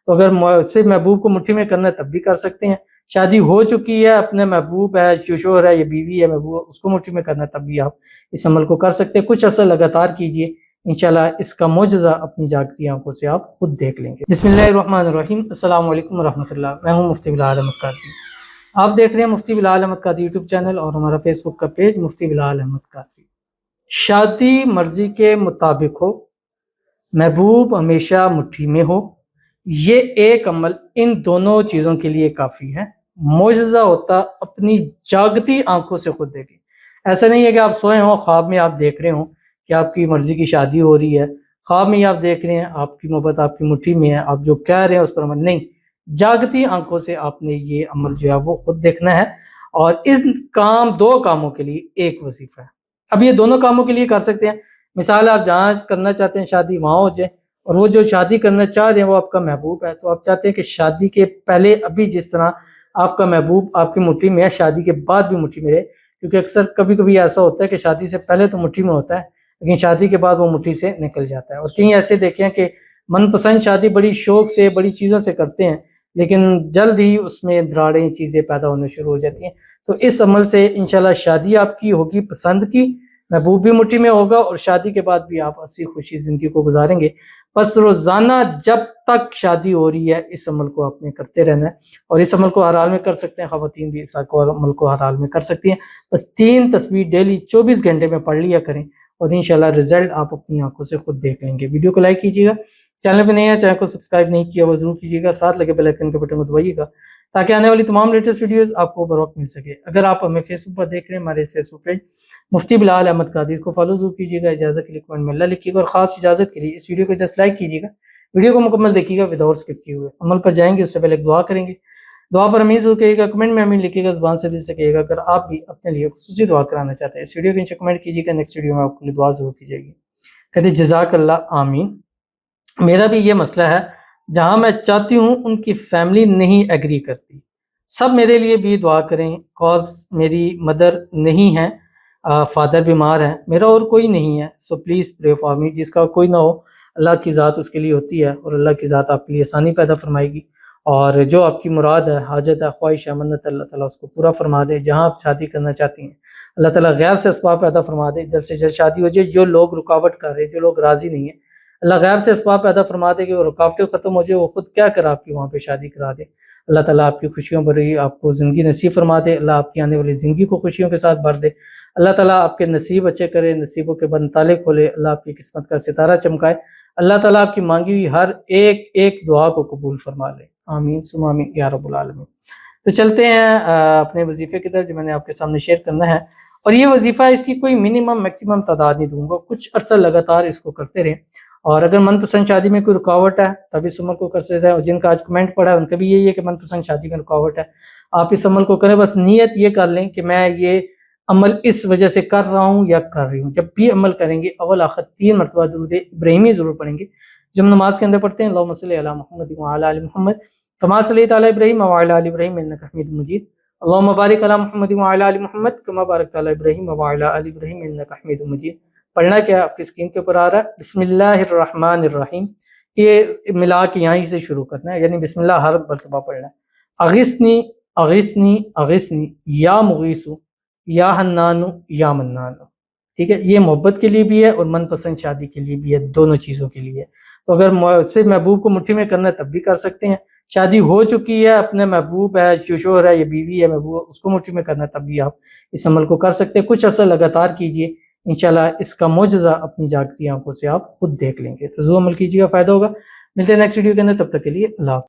تو اگر صرف محبوب کو مٹھی میں کرنا ہے تب بھی کر سکتے ہیں، شادی ہو چکی ہے، اپنے محبوب ہے، شوہر ہے یا بیوی ہے محبوب، اس کو مٹھی میں کرنا ہے تب بھی آپ اس عمل کو کر سکتے ہیں۔ کچھ عرصہ لگاتار کیجئے، انشاءاللہ اس کا معجزہ اپنی جاگتی آنکھوں سے آپ خود دیکھ لیں گے۔ بسم اللہ الرحمن الرحیم۔ السلام علیکم ورحمۃ اللہ، میں ہوں مفتی بلال احمد قادری۔ آپ دیکھ رہے ہیں مفتی بلال احمد قادری یوٹیوب چینل اور ہمارا فیس بک کا پیج مفتی بلال احمد قادری۔ شادی مرضی کے مطابق ہو، محبوب ہمیشہ مٹھی میں ہو، یہ ایک عمل ان دونوں چیزوں کے لیے کافی ہے۔ معجزہ ہوتا اپنی جاگتی آنکھوں سے خود دیکھیں۔ ایسا نہیں ہے کہ آپ سوئے ہوں، خواب میں آپ دیکھ رہے ہوں کہ آپ کی مرضی کی شادی ہو رہی ہے، خواب میں ہی آپ دیکھ رہے ہیں آپ کی محبت آپ کی مٹھی میں ہے، آپ جو کہہ رہے ہیں اس پر عمل نہیں، جاگتی آنکھوں سے آپ نے یہ عمل جو ہے وہ خود دیکھنا ہے۔ اور اس دو کاموں کے لیے ایک وظیفہ ہے۔ اب یہ دونوں کاموں کے لیے کر سکتے ہیں۔ مثال آپ جہاں کرنا چاہتے ہیں شادی وہاں ہو جائے، اور وہ جو شادی کرنا چاہ رہے ہیں وہ آپ کا محبوب ہے، تو آپ چاہتے ہیں کہ شادی کے پہلے ابھی جس طرح آپ کا محبوب آپ کی مٹھی میں ہے، شادی کے بعد بھی مٹھی میں رہے، کیونکہ اکثر کبھی کبھی ایسا ہوتا ہے کہ شادی سے پہلے تو مٹھی میں ہوتا ہے لیکن شادی کے بعد وہ مٹھی سے نکل جاتا ہے۔ اور کہیں ایسے دیکھیں کہ من پسند شادی بڑی شوق سے بڑی چیزوں سے کرتے ہیں لیکن جلد ہی اس میں دراڑیں چیزیں پیدا ہونے شروع ہو جاتی ہیں۔ تو اس عمل سے انشاءاللہ شادی آپ کی ہوگی پسند کی، محبوب بھی مٹھی میں ہوگا، اور شادی کے بعد بھی آپ ہنسی خوشی زندگی کو گزاریں گے۔ بس روزانہ جب تک شادی ہو رہی ہے اس عمل کو آپ نے کرتے رہنا ہے، اور اس عمل کو ہر حال میں کر سکتے ہیں، خواتین بھی اس عمل کو ہر حال میں کر سکتی ہیں۔ بس 3 تسبیح ڈیلی 24 گھنٹے میں پڑھ لیا کریں اور انشاءاللہ رزلٹ آپ اپنی آنکھوں سے خود دیکھ لیں گے۔ ویڈیو کو لائک کیجیے گا، چینل پہ نئے ہیں چینل کو سبسکرائب نہیں کیا وہ ضرور کیجیے گا، ساتھ لگے بیل آئیکن کے بٹن کو دبائیے گا تاکہ آنے والی تمام لیٹسٹ ویڈیوز آپ کو بر وقت مل سکے۔ اگر آپ ہمیں فیس بک پر دیکھ رہے ہیں، ہمارے فیس بک پیج مفتی بلال احمد قادری کو فالو ضرور کیجیے گا، اجازت کے لیے کمنٹ میں اللہ لکھیے گا، اور خاص اجازت کے لیے اس ویڈیو کو جسٹ لائک کیجیے گا، ویڈیو کو مکمل دیکھیے گا وداؤٹ اسکپ کیے ہوئے۔ عمل پر جائیں گے اس سے پہلے ایک دعا کریں گے، دعا پر امین ضرور کہیے گا، کمنٹ میں امین لکھیے گا، زبان سے دل سے کہیے گا۔ اگر آپ بھی اپنے لیے خصوصی دعا کرانا چاہتے ہیں اس ویڈیو کے نیچے کمنٹ کیجیے گا، نیکسٹ ویڈیو میں آپ کے لیے دعا ضرور کی جائے گی۔ کہتے جزاک اللہ آمین۔ میرا بھی یہ مسئلہ ہے، جہاں میں چاہتی ہوں ان کی فیملی نہیں ایگری کرتی، سب میرے لیے بھی دعا کریں، کاز میری مدر نہیں ہے، فادر بیمار ہے، میرا اور کوئی نہیں ہے، so please pray for me. جس کا کوئی نہ ہو اللہ کی ذات اس کے لیے ہوتی ہے، اور اللہ کی ذات آپ کے لیے آسانی پیدا فرمائے گی، اور جو آپ کی مراد ہے، حاجت ہے، خواہش ہے، منت، اللہ تعالیٰ اس کو پورا فرما دے۔ جہاں آپ شادی کرنا چاہتی ہیں اللہ تعالیٰ غیب سے اسباب پیدا فرما دے، جلد سے جلد شادی ہو جائے۔ جو لوگ رکاوٹ کر رہے، جو لوگ راضی نہیں ہیں، اللہ غیب سے اسباب پیدا فرما دے کہ وہ رکاوٹیں ختم ہو جائے، وہ خود کیا کر آپ کی وہاں پہ شادی کرا دے۔ اللہ تعالیٰ آپ کی خوشیوں بھری آپ کو زندگی نصیب فرما دے، اللہ آپ کی آنے والی زندگی کو خوشیوں کے ساتھ بھر دے، اللہ تعالیٰ آپ کے نصیب اچھے کرے، نصیبوں کے بند تالے کھولے، اللہ آپ کی قسمت کا ستارہ چمکائے، اللہ تعالیٰ آپ کی مانگی ہوئی ہر ایک دعا کو قبول فرما لے، آمین ثم آمین یا رب العالمین۔ تو چلتے ہیں اپنے وظیفے کی طرف جو میں نے آپ کے سامنے شیئر کرنا ہے، اور یہ وظیفہ اس کی کوئی منیمم میکسیمم تعداد نہیں دوں گا، کچھ عرصہ لگاتار اس کو کرتے رہیں، اور اگر من پسند شادی میں کوئی رکاوٹ ہے تب اس عمل کو کر سکتے ہیں، اور جن کا آج کمنٹ پڑا ہے ان کا بھی یہی ہے کہ من پسند شادی میں رکاوٹ ہے، آپ اس عمل کو کریں، بس نیت یہ کر لیں کہ میں یہ عمل اس وجہ سے کر رہا ہوں یا کر رہی ہوں۔ جب بھی عمل کریں گے اول آخر 3 مرتبہ درود ابراہیمی ضرور پڑھیں گے، جو ہم نماز کے اندر پڑھتے ہیں، اللہم صلی علی محمد وعلی آل محمد کما صلیت علی ابراہیم وعلی آل ابراہیم انک حمید مجید، اللہم بارک علی محمد وعلی آل محمد کما بارکت علی ابراہیم وعلی آل ابراہیم انک حمید مجید۔ پڑھنا کیا آپ کی اسکرین کے اوپر آ رہا ہے، بسم اللہ الرحمن الرحیم، یہ ملا کے یہیں سے شروع کرنا ہے، یعنی بسم اللہ ہر مرتبہ پڑھنا ہے۔ اغثنی اغثنی اغثنی یا مغیث یا حنان یا منان، ٹھیک ہے، یہ محبت کے لیے بھی ہے اور من پسند شادی کے لیے بھی ہے، دونوں چیزوں کے لیے ہے۔ تو اگر صرف محبوب کو مٹھی میں کرنا ہے تب بھی کر سکتے ہیں، شادی ہو چکی ہے، اپنے محبوب ہے، شوہر ہے یا بیوی ہے محبوب، اس کو مٹھی میں کرنا ہے تب بھی آپ اس عمل کو کر سکتے ہیں۔ کچھ عرصہ لگاتار کیجئے، انشاءاللہ اس کا معجزہ اپنی جاگتی آنکھوں سے آپ خود دیکھ لیں گے۔ تو ضرور عمل کیجیے گا، فائدہ ہوگا۔ ملتے ہیں نیکسٹ ویڈیو کے اندر، تب تک کے لیے اللہ حافظ۔